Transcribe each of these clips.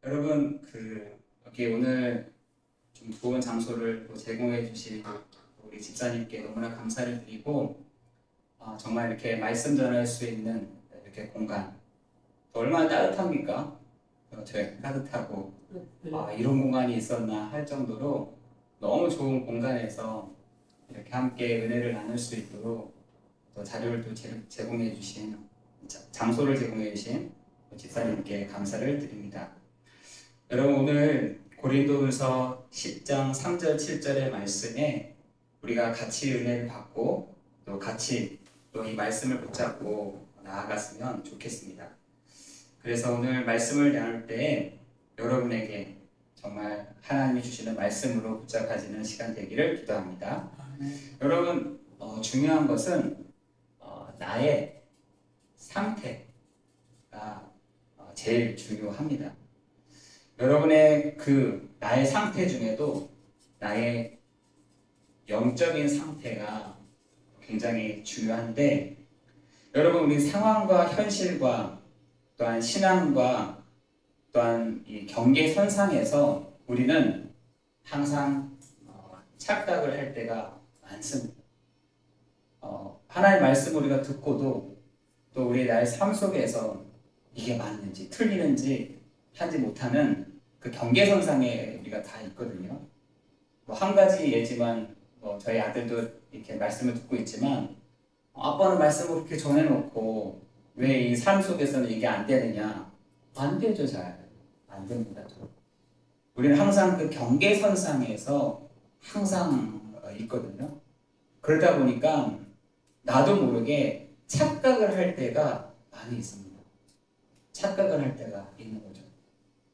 여러분, 여기 오늘 좀 좋은 장소를 또 제공해 주신 우리 집사님께 너무나 감사를 드리고, 정말 이렇게 말씀 전할 수 있는 이렇게 공간, 또 얼마나 따뜻합니까? 저희 따뜻하고, 이런 공간이 있었나 할 정도로 너무 좋은 공간에서 이렇게 함께 은혜를 나눌 수 있도록 또 자료를 또 제공해 주신, 장소를 제공해 주신 집사님께 감사를 드립니다. 여러분, 오늘 고린도후서 10장 3절 7절의 말씀에 우리가 같이 은혜를 받고 또 같이 또 이 말씀을 붙잡고 나아갔으면 좋겠습니다. 그래서 오늘 말씀을 나눌 때 여러분에게 정말 하나님이 주시는 말씀으로 붙잡아지는 시간 되기를 기도합니다. 여러분, 중요한 것은 나의 상태가 제일 중요합니다. 여러분의 나의 상태 중에도 나의 영적인 상태가 굉장히 중요한데, 여러분, 우리 상황과 현실과 또한 신앙과 또한 이 경계선상에서 우리는 항상 착각을 할 때가 많습니다. 하나님의 말씀 우리가 듣고도 또 우리 나의 삶 속에서 이게 맞는지 틀리는지 하지 못하는 그 경계선상에 우리가 다 있거든요. 한 가지 예지만 저희 아들도 이렇게 말씀을 듣고 있지만, 아빠는 말씀을 그렇게 전해놓고 왜 이 삶 속에서는 이게 안 되느냐? 안 되죠. 잘 안 됩니다. 우리는 항상 그 경계선상에서 항상 있거든요. 그러다 보니까 나도 모르게 착각을 할 때가 많이 있습니다. 착각을 할 때가 있는 거죠.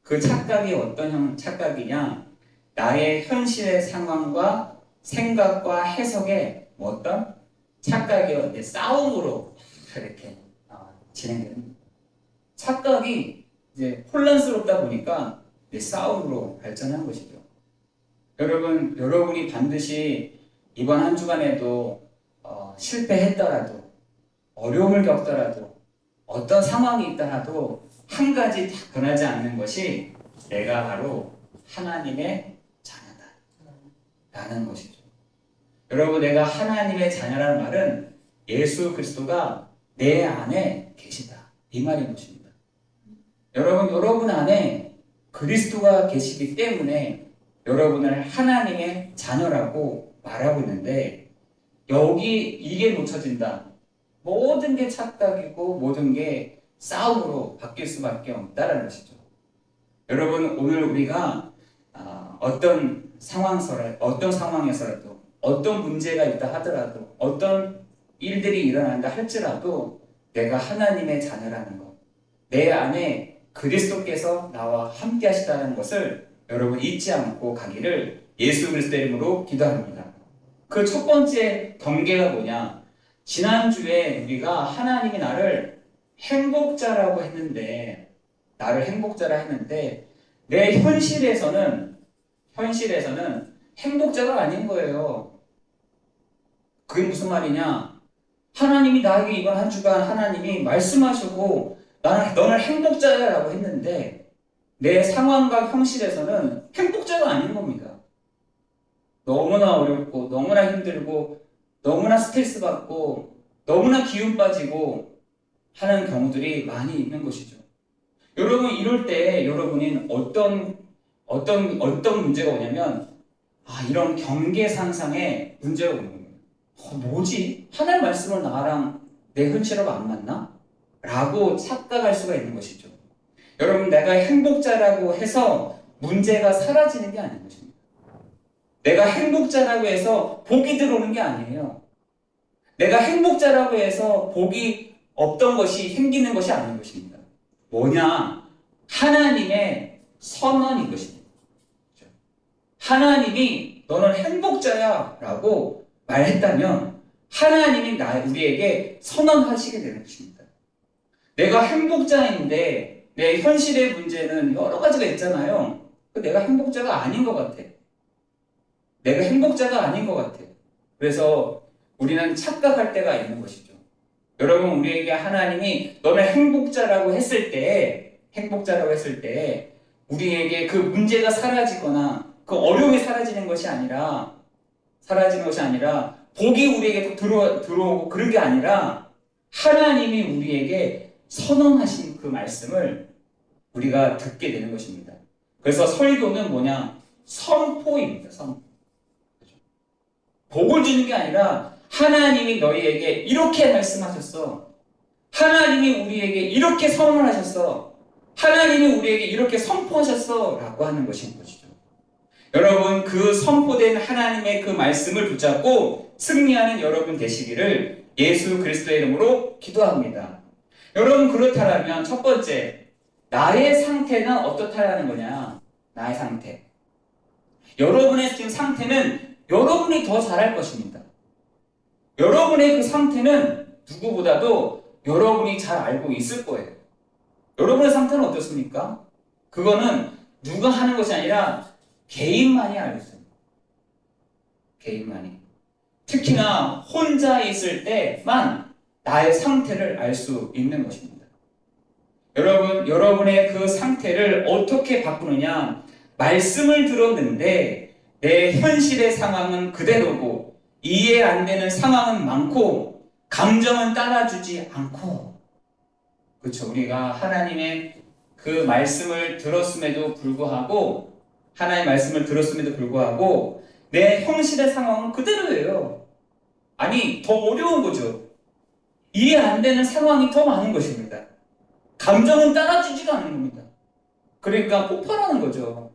그 착각이 어떤 착각이냐? 나의 현실의 상황과 생각과 해석에 어떤 착각이 싸움으로 이렇게 진행되는, 착각이 이제 혼란스럽다 보니까 싸움으로 발전한 것이죠. 여러분이 반드시 이번 한 주간에도 실패했더라도, 어려움을 겪더라도, 어떤 상황이 있더라도 한 가지 다 변하지 않는 것이 내가 바로 하나님의 자녀다 라는 것이죠. 여러분, 내가 하나님의 자녀라는 말은 예수 그리스도가 내 안에 계시다, 이 말인 것입니다. 여러분 안에 그리스도가 계시기 때문에 여러분을 하나님의 자녀라고 말하고 있는데, 이게 놓쳐진다, 모든 게 착각이고 모든 게 싸움으로 바뀔 수밖에 없다는 것이죠. 여러분, 오늘 우리가 어떤 상황에서라도 어떤 문제가 있다 하더라도 어떤 일들이 일어난다 할지라도 내가 하나님의 자녀라는 것, 내 안에 그리스도께서 나와 함께 하시다는 것을 여러분 잊지 않고 가기를 예수 그리스도의 이름으로 기도합니다. 그 첫 번째 경계가 뭐냐? 지난주에 우리가 하나님이 나를 행복자라고 했는데, 내 현실에서는 행복자가 아닌 거예요. 그게 무슨 말이냐? 하나님이 나에게 이번 한 주간 하나님이 말씀하시고 너는 행복자라고 했는데, 내 상황과 현실에서는 행복자가 아닌 겁니다. 너무나 어렵고 너무나 힘들고 너무나 스트레스 받고 너무나 기운 빠지고 하는 경우들이 많이 있는 것이죠. 여러분, 이럴 때 여러분은 어떤 문제가 오냐면, 이런 경계상상에 문제가 오는 거예요. 뭐지? 하나님 말씀을 나랑 내 현실하고 안 맞나? 라고 착각할 수가 있는 것이죠. 여러분, 내가 행복자라고 해서 문제가 사라지는 게 아닌 것입니다. 내가 행복자라고 해서 복이 들어오는 게 아니에요. 내가 행복자라고 해서 복이 없던 것이 생기는 것이 아닌 것입니다. 뭐냐? 하나님의 선언인 것입니다. 하나님이 너는 행복자야 라고 말했다면 하나님이 우리에게 선언하시게 되는 것입니다. 내가 행복자인데 내 현실의 문제는 여러 가지가 있잖아요. 내가 행복자가 아닌 것 같아. 그래서 우리는 착각할 때가 있는 것이죠. 여러분, 우리에게 하나님이 너는 행복자라고 했을 때 우리에게 그 문제가 사라지거나 그 어려움이 사라지는 것이 아니라 복이 우리에게 들어오고 그런 게 아니라 하나님이 우리에게 선언하신 그 말씀을 우리가 듣게 되는 것입니다. 그래서 설교는 뭐냐? 선포입니다. 선포. 복을 주는 게 아니라 하나님이 너희에게 이렇게 말씀하셨어. 하나님이 우리에게 이렇게 선언하셨어. 하나님이 우리에게 이렇게 선포하셨어. 라고 하는 것인 것이죠. 여러분, 그 선포된 하나님의 그 말씀을 붙잡고 승리하는 여러분 되시기를 예수 그리스도의 이름으로 기도합니다. 여러분, 그렇다면 첫 번째, 나의 상태는 어떻다라는 거냐? 나의 상태. 여러분의 지금 상태는 여러분이 더 잘할 것입니다. 여러분의 그 상태는 누구보다도 여러분이 잘 알고 있을 거예요. 여러분의 상태는 어떻습니까? 그거는 누가 하는 것이 아니라 개인만이 알고 있습니다. 개인만이. 특히나 혼자 있을 때만 나의 상태를 알 수 있는 것입니다. 여러분, 여러분의 그 상태를 어떻게 바꾸느냐? 말씀을 들었는데 내 현실의 상황은 그대로고 이해 안 되는 상황은 많고 감정은 따라주지 않고, 그렇죠? 우리가 하나님의 그 말씀을 들었음에도 불구하고 내 현실의 상황은 그대로예요. 아니, 더 어려운 거죠. 이해 안 되는 상황이 더 많은 것입니다. 감정은 따라주지가 않는 겁니다. 그러니까 폭발하는 거죠.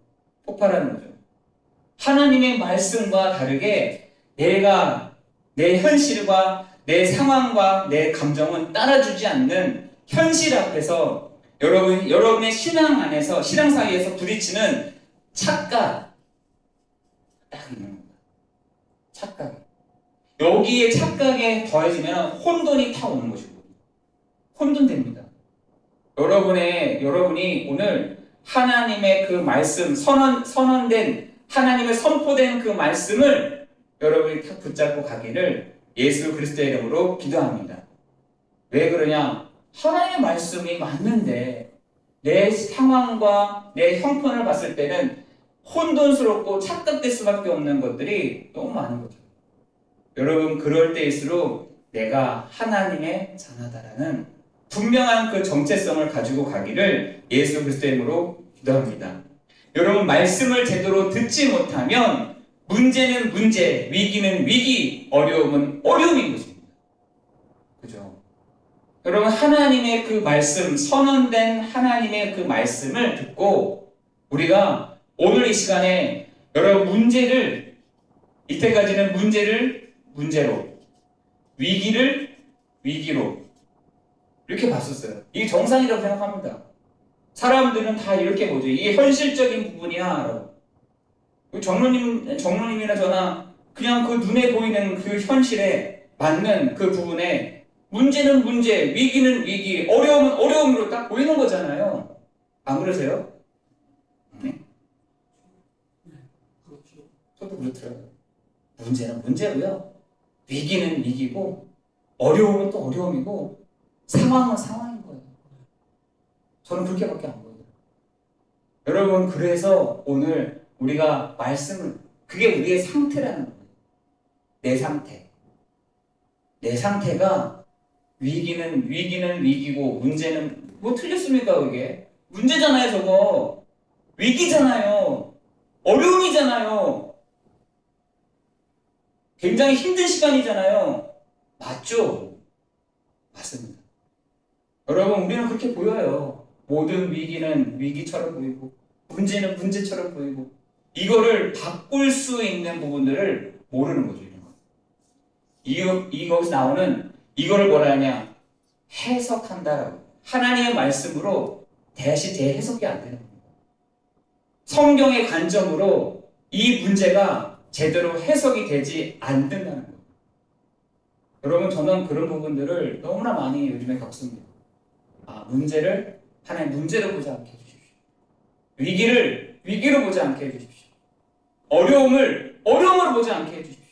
하나님의 말씀과 다르게 내가 내 현실과 내 상황과 내 감정은 따라주지 않는 현실 앞에서 여러분의 신앙 안에서, 신앙 사이에서 부딪히는 착각, 딱 있는 겁니다. 착각. 여기에 착각에 더해지면 혼돈이 타오는 것이고, 혼돈됩니다. 여러분이 오늘 하나님의 그 말씀, 선언된, 하나님의 선포된 그 말씀을 여러분이 탁 붙잡고 가기를 예수 그리스도의 이름으로 기도합니다. 왜 그러냐? 하나님의 말씀이 맞는데 내 상황과 내 형편을 봤을 때는 혼돈스럽고 착각될 수밖에 없는 것들이 너무 많은 거죠. 여러분, 그럴 때일수록 내가 하나님의 자녀다라는 분명한 그 정체성을 가지고 가기를 예수 그리스도의 이름으로 기도합니다. 여러분, 말씀을 제대로 듣지 못하면 문제는 문제, 위기는 위기, 어려움은 어려움인 것입니다. 그죠? 여러분, 하나님의 그 말씀, 선언된 하나님의 그 말씀을 듣고 우리가 오늘 이 시간에 여러분 이때까지는 문제를 문제로, 위기를 위기로 이렇게 봤었어요. 이게 정상이라고 생각합니다. 사람들은 다 이렇게 보죠. 이게 현실적인 부분이야 라고. 정로님이나 저나 그냥 그 눈에 보이는 그 현실에 맞는 그 부분에 문제는 문제, 위기는 위기, 어려움은 어려움으로 딱 보이는 거잖아요. 안 그러세요? 네. 저도 그렇더라고요. 문제는 문제고요. 위기는 위기고, 어려움은 또 어려움이고, 상황은 상황인 거예요. 저는 그렇게밖에 안 보여요. 여러분, 그래서 오늘 우리가 말씀을, 그게 우리의 상태라는 거예요. 내 상태. 내 상태가 위기는 위기고, 문제는, 뭐 틀렸습니까, 그게? 문제잖아요, 저거. 위기잖아요. 어려움이잖아요. 굉장히 힘든 시간이잖아요. 맞죠? 맞습니다. 여러분, 우리는 그렇게 보여요. 모든 위기는 위기처럼 보이고, 문제는 문제처럼 보이고, 이거를 바꿀 수 있는 부분들을 모르는 거죠. 이거에서 나오는, 이거를 뭐라 하냐? 해석한다라고. 하나님의 말씀으로 대시 재해석이 안 되는 겁니다. 성경의 관점으로 이 문제가 제대로 해석이 되지 않는다는 거예요. 여러분, 저는 그런 부분들을 너무나 많이 요즘에 겪습니다. 문제를 하나의 문제로 보지 않게 해주십시오. 위기를 위기로 보지 않게 해주십시오. 어려움을 어려움으로 보지 않게 해주십시오.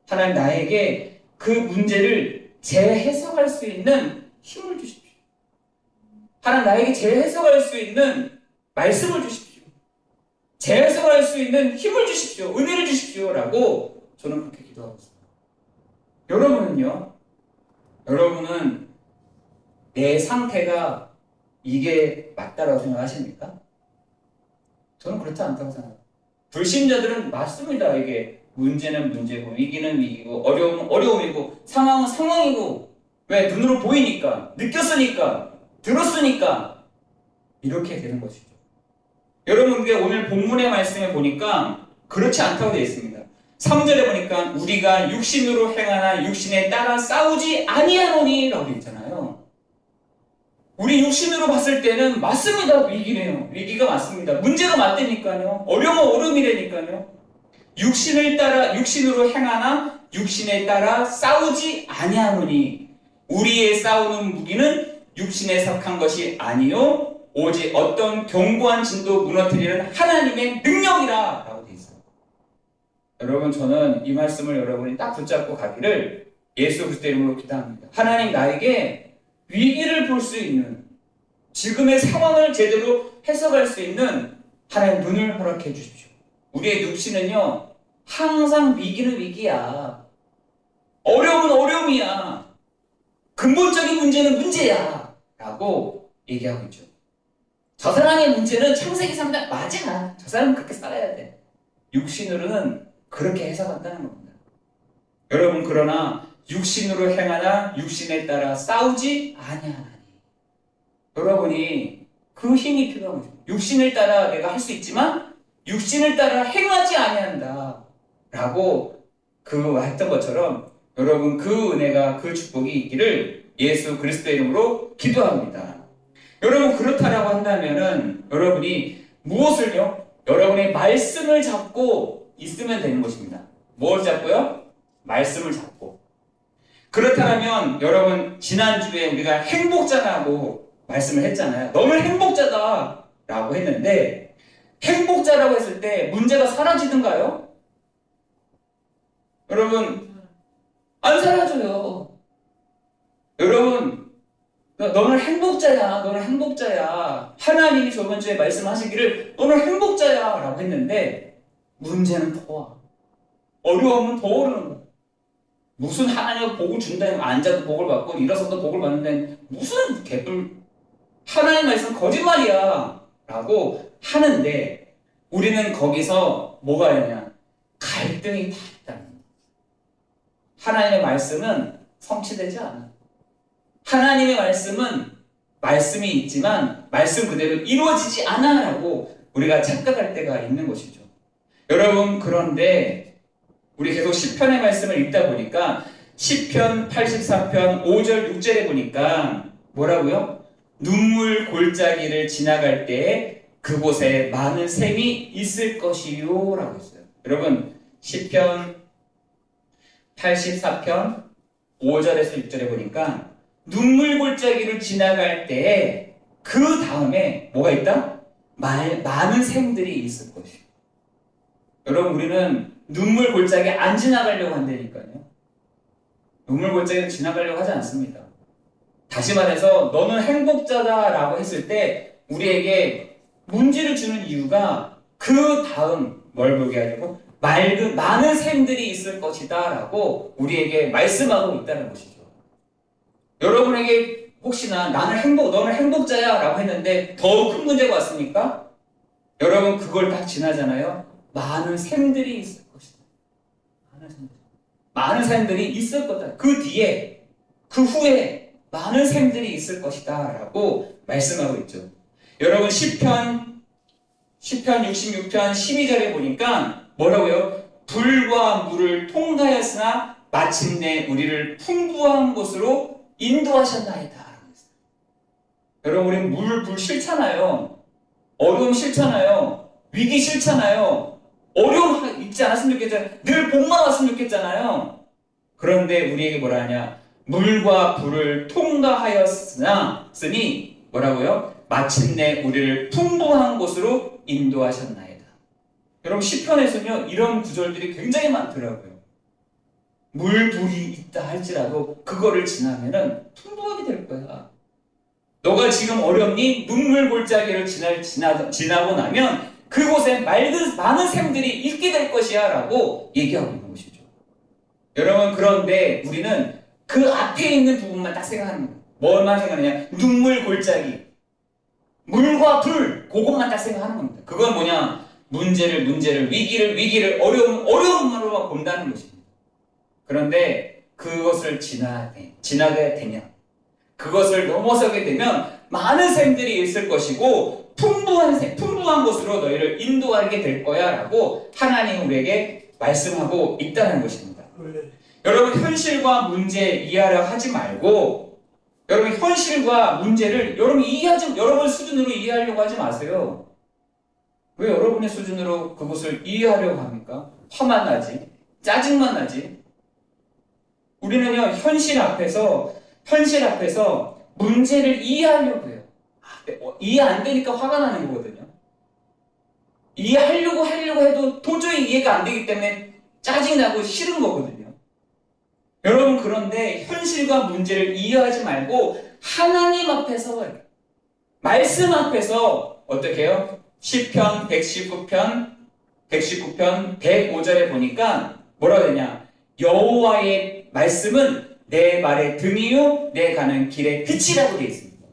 하나님, 나에게 그 문제를 재해석할 수 있는 힘을 주십시오. 하나님, 나에게 재해석할 수 있는 말씀을 주십시오. 재해석할 수 있는 힘을 주십시오. 은혜를 주십시오. 라고 저는 그렇게 기도하고 있습니다. 여러분은요? 여러분은 내 상태가 이게 맞다라고 생각하십니까? 저는 그렇지 않다고 생각합니다. 불신자들은 맞습니다. 이게 문제는 문제고 위기는 위기고 어려움은 어려움이고 상황은 상황이고 왜? 눈으로 보이니까 느꼈으니까 들었으니까 이렇게 되는 것이죠. 여러분 근데 오늘 본문의 말씀에 보니까 그렇지 않다고 되어 있습니다. 3절에 보니까 우리가 육신으로 행하나 육신에 따라 싸우지 아니하노니 라고 있잖아요. 우리 육신으로 봤을 때는 맞습니다. 위기래요. 위기가 맞습니다. 문제가 맞다니까요. 어려움은 어려움이라니까요. 육신으로 행하나 육신에 따라 싸우지 아니하노니 우리의 싸우는 무기는 육신에 속한 것이 아니요 오직 어떤 견고한 진도 무너뜨리는 하나님의 능력이라 라고 되어 있어요. 여러분 저는 이 말씀을 여러분이 딱 붙잡고 가기를 예수 그리스도 이름으로 기도합니다. 하나님 나에게 위기를 볼 수 있는 지금의 상황을 제대로 해석할 수 있는 하나님 눈을 허락해 주십시오. 우리의 육신은요 항상 위기는 위기야. 어려움은 어려움이야. 근본적인 문제는 문제야 라고 얘기하고 있죠. 저 사람의 문제는 창세기 3장 맞아. 저 사람은 그렇게 살아야 돼. 육신으로는 그렇게 해석한다는 겁니다. 여러분 그러나 육신으로 행하나 육신에 따라 싸우지 아니하나니 여러분이 그 힘이 필요한 거죠. 육신을 따라 내가 할 수 있지만 육신을 따라 행하지 아니한다 라고 그 했던 것처럼 여러분 그 은혜가 그 축복이 있기를 예수 그리스도의 이름으로 기도합니다. 여러분 그렇다라고 한다면은 여러분이 무엇을요? 여러분의 말씀을 잡고 있으면 되는 것입니다. 무엇을 잡고요? 말씀을 잡고. 그렇다면 여러분 지난주에 우리가 행복자라고 말씀을 했잖아요. 너는 행복자다 라고 했는데 행복자라고 했을 때 문제가 사라지던가요? 여러분 안 사라져요. 여러분 너는 행복자야. 너는 행복자야. 하나님이 저번 주에 말씀하시기를 너는 행복자야 라고 했는데 문제는 더 와. 어려움은 더 오르는 거야. 무슨 하나님이 복을 준다는 앉아도 복을 받고 일어서도 복을 받는다는 무슨 개뿔 하나님 말씀 거짓말이야 라고 하는데 우리는 거기서 뭐가 있냐 갈등이 다 있다는 거야. 하나님의 말씀은 성취되지 않아. 하나님의 말씀은 말씀이 있지만 말씀 그대로 이루어지지 않아 라고 우리가 착각할 때가 있는 것이죠. 여러분 그런데 우리 계속 시편의 말씀을 읽다 보니까 시편 84편 5절 6절에 보니까 뭐라고요? 눈물 골짜기를 지나갈 때에 그곳에 많은 샘이 있을 것이요 라고 했어요. 여러분 시편 84편 5절에서 6절에 보니까 눈물 골짜기를 지나갈 때에 그 다음에 뭐가 있다? 많은 샘들이 있을 것이요. 여러분 우리는 눈물 골짜기 안 지나가려고 한다니까요. 눈물 골짜기를 지나가려고 하지 않습니다. 다시 말해서 너는 행복자다 라고 했을 때 우리에게 문제를 주는 이유가 그 다음 뭘 보게 하려고 많은 샘들이 있을 것이다 라고 우리에게 말씀하고 있다는 것이죠. 여러분에게 혹시나 너는 행복자야 라고 했는데 더 큰 문제가 왔습니까? 여러분 그걸 딱 지나잖아요. 많은 샘들이 있을 것이다. 많은 샘들이 있을 거다. 그 뒤에 그 후에 많은 샘들이 있을 것이다 라고 말씀하고 있죠. 여러분 시편 66편 12절에 보니까 뭐라고요? 불과 물을 통과하였으나 마침내 우리를 풍부한 곳으로 인도하셨나이다. 여러분 우리 불 싫잖아요. 어려움 싫잖아요. 위기 싫잖아요. 어려움 있지 않았으면 좋겠잖아요. 늘 복만 왔으면 좋겠잖아요. 그런데 우리에게 뭐라 하냐? 물과 불을 통과하였으니 뭐라고요? 마침내 우리를 풍부한 곳으로 인도하셨나이다. 여러분 시편에서는요 이런 구절들이 굉장히 많더라고요. 물불이 있다 할지라도 그거를 지나면은 풍부하게 될 거야. 너가 지금 어렵니? 눈물 골짜기를 지나고 나면 그곳에 많은 샘들이 있게 될 것이야 라고 얘기하고 있는 것이죠. 여러분, 그런데 우리는 그 앞에 있는 부분만 딱 생각하는 거예요. 뭘만 생각하느냐? 눈물 골짜기, 물과 불, 그것만 딱 생각하는 겁니다. 그건 뭐냐? 문제를, 위기를 어려움으로 본다는 것입니다. 그런데 그것을 지나게 되면, 그것을 넘어서게 되면 많은 샘들이 있을 것이고 풍부한 곳으로 너희를 인도하게 될 거야 라고 하나님 우리에게 말씀하고 있다는 것입니다. 여러분, 현실과 문제 이해하려 하지 말고, 여러분 현실과 문제를 여러분 수준으로 이해하려고 하지 마세요. 왜 여러분의 수준으로 그것을 이해하려고 합니까? 화만 나지, 짜증만 나지. 우리는요, 현실 앞에서 문제를 이해하려고 해요. 이해 안 되니까 화가 나는 거거든요. 이해하려고 해도 도저히 이해가 안 되기 때문에 짜증나고 싫은 거거든요. 여러분, 그런데 현실과 문제를 이해하지 말고 하나님 앞에서, 말씀 앞에서 어떻게 해요? 시편 119편 105절에 보니까 뭐라고 되냐? 여호와의 말씀은 내 발의 등이요 내 가는 길의 빛이라고 되어 있습니다.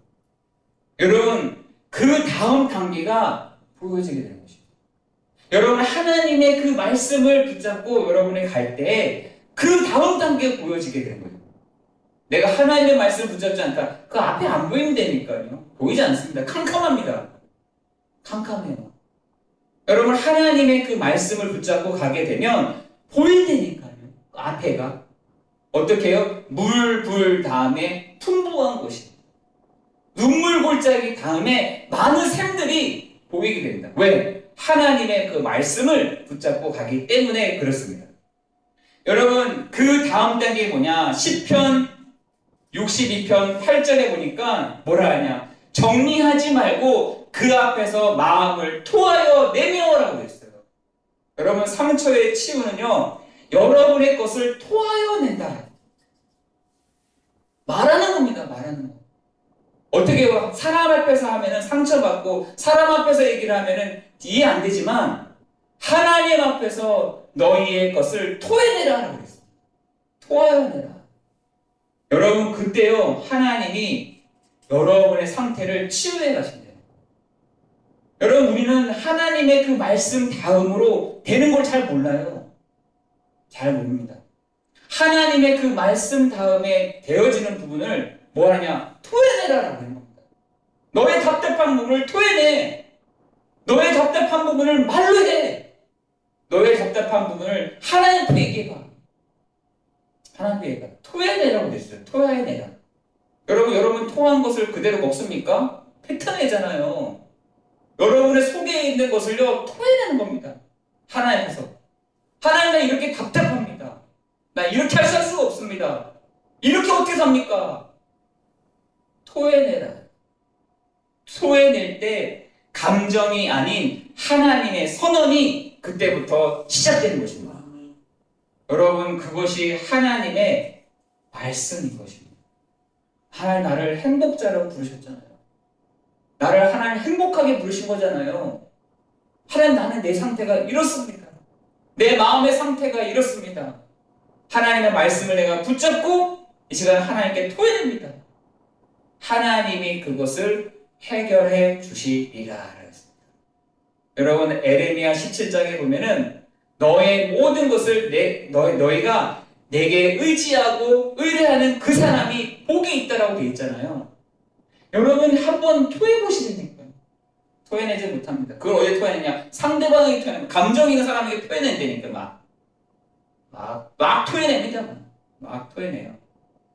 여러분, 그 다음 단계가 보여지게 되는 것입니다. 여러분, 하나님의 그 말씀을 붙잡고 여러분이 갈 때 그 다음 단계가 보여지게 되는 거예요. 내가 하나님의 말씀을 붙잡지 않다. 그 앞에 안 보인다니까요. 보이지 않습니다. 캄캄합니다. 캄캄해요. 여러분, 하나님의 그 말씀을 붙잡고 가게 되면 보인다니까요. 그 앞에가 어떻게 해요? 불 다음에 풍부한 곳이, 눈물 골짜기 다음에 많은 샘들이 보이게 됩니다. 왜? 하나님의 그 말씀을 붙잡고 가기 때문에 그렇습니다. 여러분, 그 다음 단계 뭐냐? 시편 62편 8절에 보니까 뭐라 하냐? 정리하지 말고 그 앞에서 마음을 토하여 내밀어라고 했어요. 여러분, 상처의 치유는요, 여러분의 것을 토하여 낸다. 말하는 겁니다. 말하는 거. 어떻게 해요? 사람 앞에서 하면은 상처받고 사람 앞에서 얘기를 하면은 이해 안 되지만 하나님 앞에서 너희의 것을 토해내라 라고 그랬어요. 토하여 내라. 여러분, 그때요, 하나님이 여러분의 상태를 치유해 가신대요. 여러분, 우리는 하나님의 그 말씀 다음으로 되는 걸 잘 몰라요. 잘 모릅니다. 하나님의 그 말씀 다음에 되어지는 부분을 뭐 하냐? 토해내라라고 하는 겁니다. 너의 답답한 부분을 토해내. 너의 답답한 부분을 말로 해. 너의 답답한 부분을 하나님께 얘기해봐. 하나님께 얘기해봐. 토해내라고 됐어요. 토해내라. 여러분 토한 것을 그대로 먹습니까? 뱉어내잖아요. 여러분의 속에 있는 것을요, 토해내는 겁니다. 하나님 앞에서. 하나님, 나 이렇게 답답합니다. 나 이렇게 살 수가 없습니다. 이렇게 어떻게 삽니까? 토해내라. 토해낼 때 감정이 아닌 하나님의 선언이 그때부터 시작되는 것입니다. 여러분, 그것이 하나님의 말씀인 것입니다. 하나님 나를 행복자라고 부르셨잖아요. 나를 하나님 행복하게 부르신 거잖아요. 하나님, 나는 내 상태가 이렇습니다. 내 마음의 상태가 이렇습니다. 하나님의 말씀을 내가 붙잡고 이 시간 하나님께 토해냅니다. 하나님이 그것을 해결해 주시리라. 여러분, 에레미야 17장에 보면은 너의 모든 것을 너희가 내게 의지하고 의뢰하는 그 사람이 복이 있다라고 되어 있잖아요. 여러분, 한번 토해보시니까요. 토해내지 못합니다. 그걸 어디에 토해내냐? 상대방에게 토해내면, 감정 있는 사람에게 토해낸다니까. 막 토해냅니다. 막 토해내요.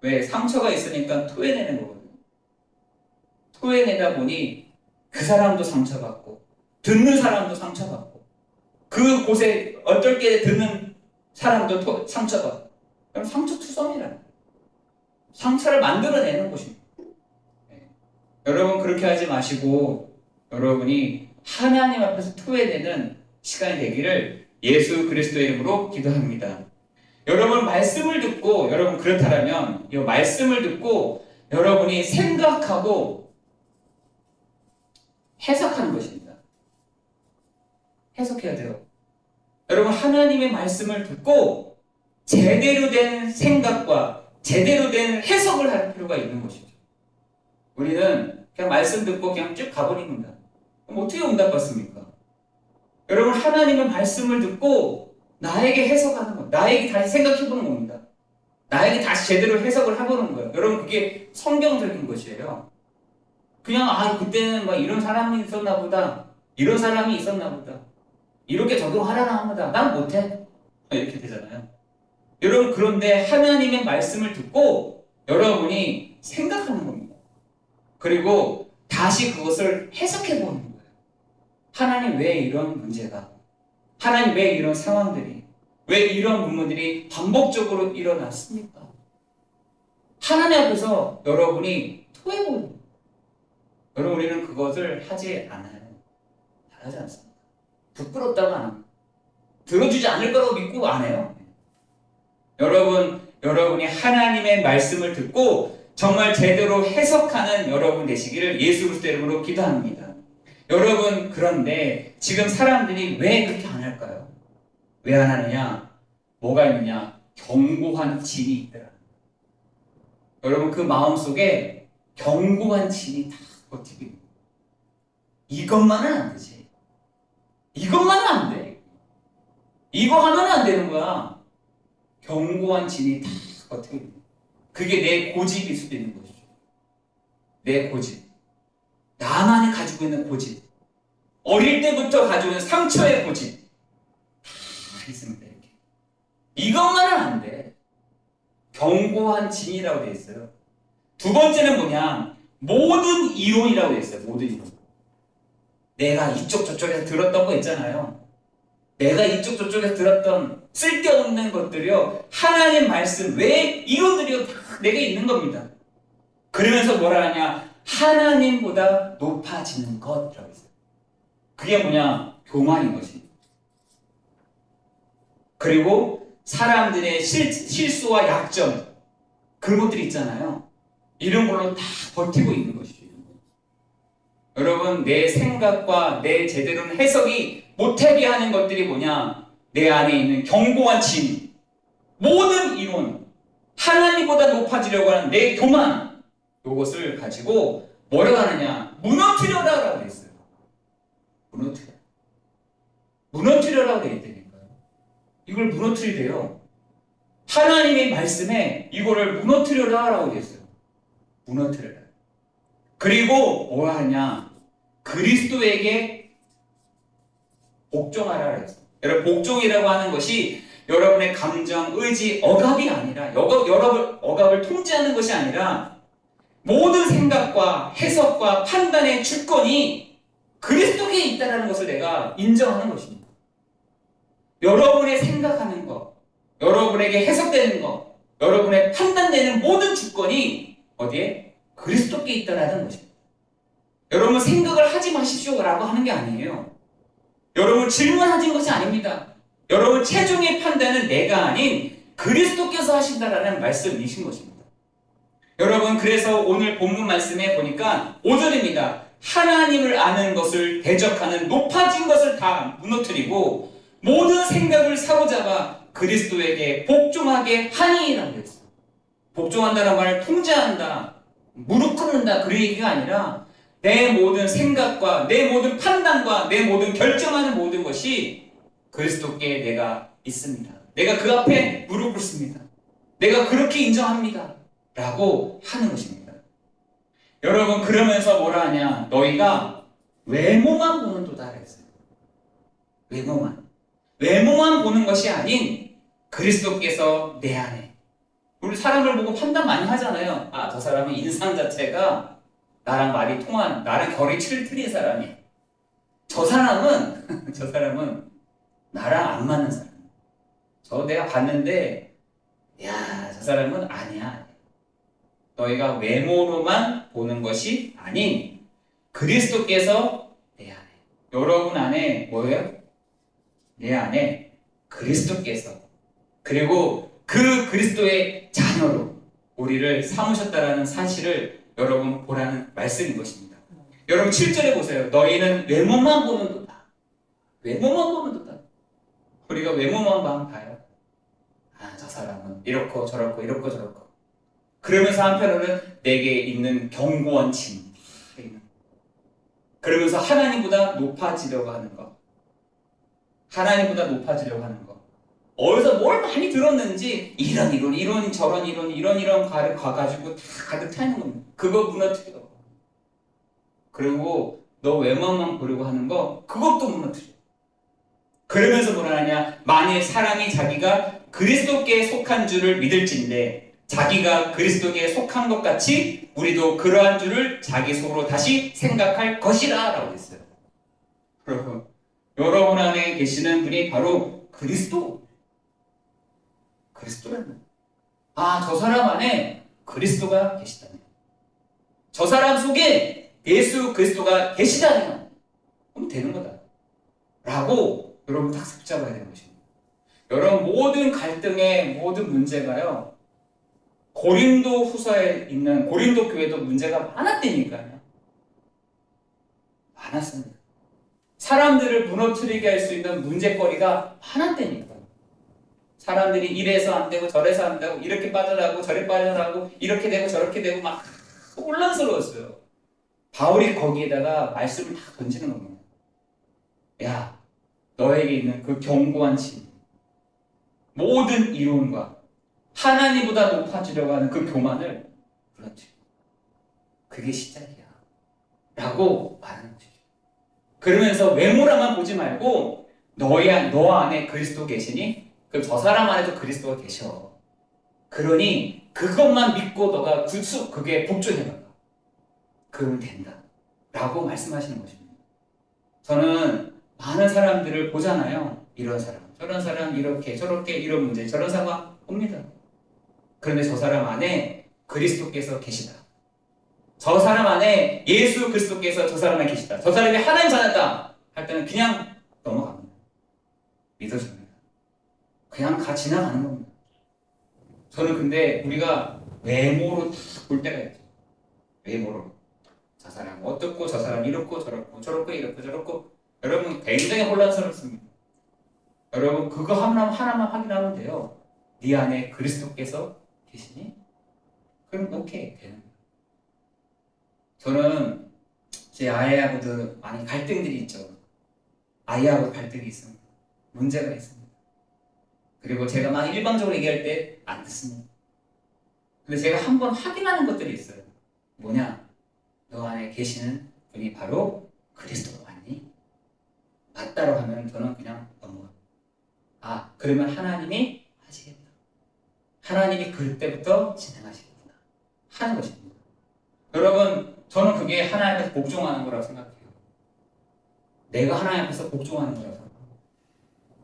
왜? 상처가 있으니까 토해내는 거거든요. 토해내다 보니 그 사람도 상처받고 듣는 사람도 상처받고 그곳에 어떨게 듣는 사람도 상처받고, 그럼 상처투성이라는 거예요. 상처를 만들어내는 것입니다. 네. 여러분, 그렇게 하지 마시고 여러분이 하나님 앞에서 토해내는 시간이 되기를 예수 그리스도의 이름으로 기도합니다. 여러분, 말씀을 듣고, 여러분 그렇다면 이 말씀을 듣고 여러분이 생각하고 해석하는 것입니다. 해석해야 돼요. 여러분, 하나님의 말씀을 듣고 제대로 된 생각과 제대로 된 해석을 할 필요가 있는 것이죠. 우리는 그냥 말씀 듣고 그냥 쭉 가버립니다. 그럼 어떻게 응답받습니까? 여러분, 하나님의 말씀을 듣고 나에게 해석하는 것, 나에게 다시 생각해보는 겁니다. 나에게 다시 제대로 해석을 해보는 거예요. 여러분, 그게 성경적인 것이에요. 그냥 그때는 막 이런 사람이 있었나 보다, 이런 사람이 있었나 보다, 이렇게 적용하려나 합니다. 난 못해. 이렇게 되잖아요. 여러분, 그런데 하나님의 말씀을 듣고 여러분이 생각하는 겁니다. 그리고 다시 그것을 해석해보는 거예요. 하나님, 왜 이런 문제가, 하나님 왜 이런 상황들이, 왜 이런 부분들이 반복적으로 일어났습니까? 하나님 앞에서 여러분이 토해보는 거예요. 여러분, 우리는 그것을 하지 않아요. 잘하지 않습니다. 부끄럽다고 안 합니다. 들어주지 않을 거라고 믿고 안 해요. 여러분이 하나님의 말씀을 듣고 정말 제대로 해석하는 여러분 되시기를 예수 그리스도 이름으로 기도합니다. 여러분, 그런데 지금 사람들이 왜 그렇게 안 할까요? 왜 안 하느냐? 뭐가 있느냐? 견고한 진이 있더라. 여러분, 그 마음속에 견고한 진이 다 버티고 있는 거예요. 이것만은 안 되지. 이것만은 안 돼. 이거 하면 안 되는 거야. 견고한 진이 다 버티고 있는 거야. 그게 내 고집일 수도 있는 것이죠. 내 고집. 나만이 가지고 있는 고집. 어릴 때부터 가지고 있는 상처의 고집. 다 있습니다, 이렇게. 이것만은 안 돼. 견고한 진이라고 되어 있어요. 두 번째는 뭐냐? 모든 이론이라고 되어 있어요. 모든 이론. 내가 이쪽 저쪽에서 들었던 거 있잖아요. 내가 이쪽 저쪽에서 들었던 쓸데없는 것들이요, 하나님 말씀 외에 이론들이 다 내게 있는 겁니다. 그러면서 뭐라 하냐? 하나님보다 높아지는 것이라고 했어요. 그게 뭐냐? 교만인 것입니다. 그리고 사람들의 실수와 약점, 그런 것들이 있잖아요. 이런 걸로 다 버티고 있는 것이죠. 여러분, 내 생각과 내 제대로 된 해석이 못하게 하는 것들이 뭐냐? 내 안에 있는 견고한 진, 모든 이론, 하나님보다 높아지려고 하는 내 교만, 이것을 가지고 뭐라고 하느냐? 무너뜨려라라고 되어 있어요. 무너뜨려라고 되어 있다니까요. 이걸 무너뜨리래요. 하나님의 말씀에 이거를 무너뜨려라라고 되어 있어요. 무너뜨려라. 그리고 뭐라 하냐? 그리스도에게 복종하라 그랬어요. 여러분, 복종이라고 하는 것이 여러분의 감정, 의지, 억압이 아니라, 억압을 통제하는 것이 아니라 모든 생각과 해석과 판단의 주권이 그리스도께 있다는 것을 내가 인정하는 것입니다. 여러분의 생각하는 것, 여러분에게 해석되는 것, 여러분의 판단되는 모든 주권이 어디에? 그리스도께 있다는 것입니다. 여러분, 생각을 하지 마십시오라고 하는 게 아니에요. 여러분, 질문하는 것이 아닙니다. 여러분, 최종의 판단은 내가 아닌 그리스도께서 하신다라는 말씀이신 것입니다. 여러분, 그래서 오늘 본문 말씀에 보니까 5절입니다. 하나님을 아는 것을 대적하는 높아진 것을 다 무너뜨리고 모든 생각을 사로잡아 그리스도에게 복종하게 하니라고 했어요. 복종한다는 말을 통제한다, 무릎 꿇는다, 그런 얘기가 아니라 내 모든 생각과 내 모든 판단과 내 모든 결정하는 모든 것이 그리스도께 내가 있습니다. 내가 그 앞에 무릎 꿇습니다. 내가 그렇게 인정합니다. 라고 하는 것입니다. 여러분, 그러면서 뭐라 하냐? 너희가 외모만 보는 도다 그랬어요. 외모만 보는 것이 아닌 그리스도께서 내 안에. 우리 사람을 보고 판단 많이 하잖아요. 저 사람은 인상 자체가 나랑 말이 통한, 나랑 결이 틀린 사람이야. 저 사람은 나랑 안 맞는 사람. 내가 봤는데, 저 사람은 아니야. 너희가 외모로만 보는 것이 아닌 그리스도께서 내 안에. 여러분 안에 뭐예요? 내 안에 그리스도께서, 그리고 그 그리스도의 자녀로 우리를 삼으셨다라는 사실을 여러분 보라는 말씀인 것입니다. 여러분 7절에 보세요. 너희는 외모만 보는 도다. 외모만 보는 도다. 우리가 외모만 봐요. 아, 저 사람은 이렇고 저렇고 이렇고 저렇고. 그러면서 한편으로는 내게 있는 견고한 짐. 그러면서 하나님보다 높아지려고 하는 것. 하나님보다 높아지려고 하는 것. 어디서 뭘 많이 들었는지 이런 저런 이런 가가지고 다 가득 차 있는 겁니다. 그거 무너뜨려. 그리고 너 외모만 보려고 하는 거 그것도 무너뜨려. 그러면서 뭐라 하냐, 만일 사람이 자기가 그리스도께 속한 줄을 믿을진데 자기가 그리스도께 속한 것 같이 우리도 그러한 줄을 자기 속으로 다시 생각할 것이라 라고 했어요. 여러분 안에 계시는 분이 바로 그리스도라는. 아, 저 사람 안에 그리스도가 계시다면, 저 사람 속에 예수 그리스도가 계시다면 그럼 되는 거다 라고 여러분 딱 붙잡아야 되는 것입니다. 여러분 모든 갈등의 모든 문제가요, 고린도 후서에 있는 고린도 교회도 문제가 많았다니까요. 많았습니다. 사람들을 무너뜨리게 할 수 있는 문제거리가 많았다니까요. 사람들이 이래서 안 되고 저래서 안 되고 이렇게 빠져나가고 저래 빠져나가고 이렇게 되고 저렇게 되고 막 혼란스러웠어요. 바울이 거기에다가 말씀을 다 던지는 겁니다. 야, 너에게 있는 그 견고한 짐, 모든 이론과 하나님보다 높아지려고 하는 그 교만을 무너뜨려. 그게 시작이야 라고 말하는 거죠. 그러면서 외모라만 보지 말고 너 안에 그리스도 계시니 그럼 저 사람 안에도 그리스도가 계셔. 그러니 그것만 믿고 너가 그게 복종해봐. 그러면 된다 라고 말씀하시는 것입니다. 저는 많은 사람들을 보잖아요. 이런 사람, 저런 사람, 이렇게 저렇게 이런 문제, 저런 상황 봅니다. 그런데 저 사람 안에 그리스도께서 계시다. 저 사람 안에 예수 그리스도께서 저 사람 안에 계시다. 저 사람이 하나님 자녀다 할 때는 그냥 넘어갑니다. 믿어줍니다. 그냥 지나가는 겁니다. 저는 근데 우리가 외모로 볼 때가 있죠. 외모로. 저 사람 어떻고 저 사람 이렇고 저렇고 저렇고 이렇고 저렇고. 여러분 굉장히 혼란스럽습니다. 여러분 그거 하나만 확인하면 돼요. 네 안에 그리스도께서 계시니? 그럼 오케이 되는 거예요. 저는 제 아이하고도 많이 갈등들이 있죠. 아이하고 갈등이 있습니다. 문제가 있습니다. 그리고 제가 막 일방적으로 얘기할 때 안 듣습니다. 근데 제가 한번 확인하는 것들이 있어요. 뭐냐? 너 안에 계시는 분이 바로 그리스도 맞니? 맞다고 하면 저는 그냥 넘어갑니다. 아, 그러면 하나님이 하시겠다. 하나님이 그때부터 진행하시겠구나 하는 것입니다. 여러분, 저는 그게 하나님 앞에서 복종하는 거라고 생각해요. 내가 하나님 앞에서 복종하는 거라고 생각합니다.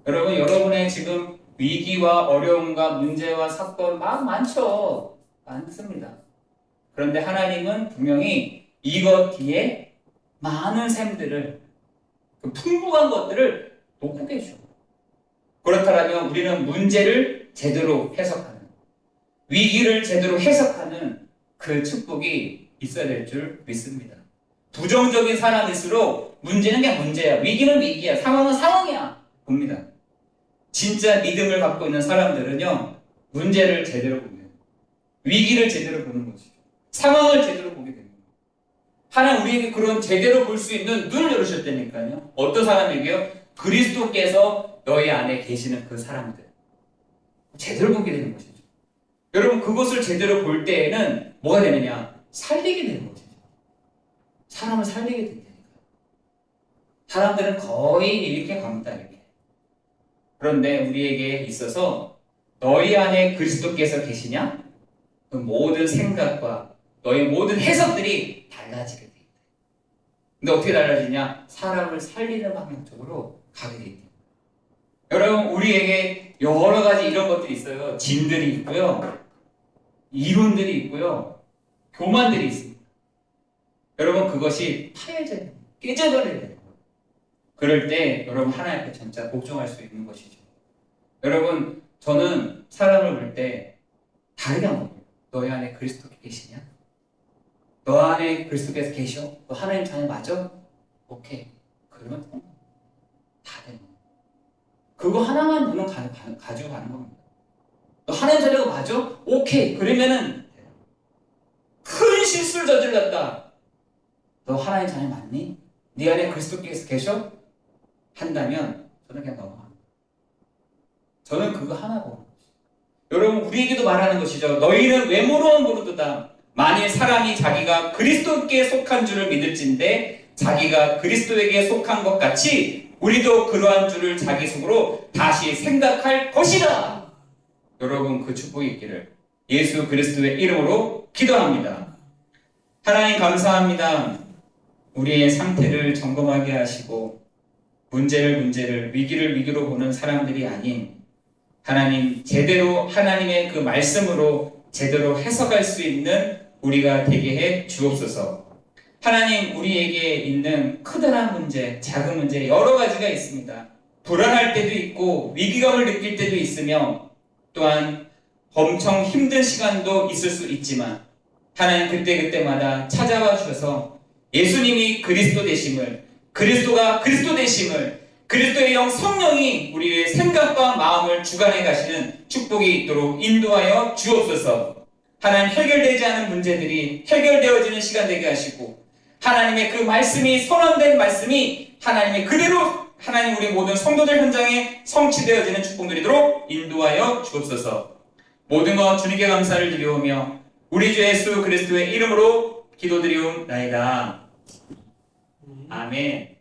여러분, 여러분의 지금 위기와 어려움과 문제와 사건 막 많죠. 많습니다. 그런데 하나님은 분명히 이것 뒤에 많은 샘들을, 그 풍부한 것들을 놓고 계셔. 그렇다면 우리는 문제를 제대로 해석하는, 위기를 제대로 해석하는 그 축복이 있어야 될 줄 믿습니다. 부정적인 사람일수록 문제는 그냥 문제야. 위기는 위기야. 상황은 상황이야. 봅니다. 진짜 믿음을 갖고 있는 사람들은요, 문제를 제대로 보면, 위기를 제대로 보는 것이죠. 상황을 제대로 보게 됩니다. 하나님 우리에게 그런 제대로 볼 수 있는 눈을 열으셨다니까요. 어떤 사람에게요? 그리스도께서 너희 안에 계시는 그 사람들. 제대로 보게 되는 것이죠. 여러분, 그것을 제대로 볼 때에는 뭐가 되느냐? 살리게 되는 것이죠. 사람을 살리게 된다니까요. 사람들은 거의 이렇게 갑니다. 이렇게. 그런데 우리에게 있어서 너희 안에 그리스도께서 계시냐? 그 모든 생각과 너의 모든 해석들이 달라지게 돼 있다. 근데 어떻게 달라지냐? 사람을 살리는 방향 쪽으로 가게 돼 있다. 여러분, 우리에게 여러 가지 이런 것들이 있어요. 진들이 있고요, 이론들이 있고요, 교만들이 있습니다. 여러분, 그것이 파해져야 됩니다. 깨져버려야 됩니다. 그럴 때 여러분 하나님 앞에 진짜 복종할 수 있는 것이죠. 여러분, 저는 사람을 볼 때 다르게 안 봅니다. 너희 안에 그리스도께 계시냐? 너 안에 그리스도께서 계셔? 너 하나님 자녀 맞아? 오케이. 그러면 다 되는 거야. 그거 하나만 너는 가지고 가는 겁니다. 너 하나님 자녀가 맞아? 오케이. 그러면은 큰 실수를 저질렀다. 너 하나님 자녀 맞니? 네 안에 그리스도께서 계셔? 한다면 저는 그냥 넘어갑니다. 저는 그거 하나 보고. 여러분 우리에게도 말하는 것이죠. 너희는 외모로는 모르도다. 만일 사람이 자기가 그리스도께 속한 줄을 믿을진데 자기가 그리스도에게 속한 것 같이 우리도 그러한 줄을 자기 속으로 다시 생각할 것이다. 여러분 그 축복이 있기를 예수 그리스도의 이름으로 기도합니다. 하나님 감사합니다. 우리의 상태를 점검하게 하시고 문제를 위기를 위기로 보는 사람들이 아닌 하나님 제대로 하나님의 그 말씀으로 제대로 해석할 수 있는 우리가 되게 해 주옵소서. 하나님 우리에게 있는 크다란 문제, 작은 문제 여러 가지가 있습니다. 불안할 때도 있고 위기감을 느낄 때도 있으며 또한 엄청 힘든 시간도 있을 수 있지만 하나님 그때마다 찾아와 주셔서 예수님이 그리스도 되심을 그리스도가 그리스도 되심을 그리스도의 영 성령이 우리의 생각과 마음을 주관해 가시는 축복이 있도록 인도하여 주옵소서. 하나님 해결되지 않은 문제들이 해결되어지는 시간 되게 하시고 하나님의 그 말씀이 선언된 말씀이 하나님의 그대로 하나님 우리 모든 성도들 현장에 성취되어지는 축복들이도록 인도하여 주옵소서. 모든 것 주님께 감사를 드리오며 우리 주 예수 그리스도의 이름으로 기도드리옵나이다. 아멘.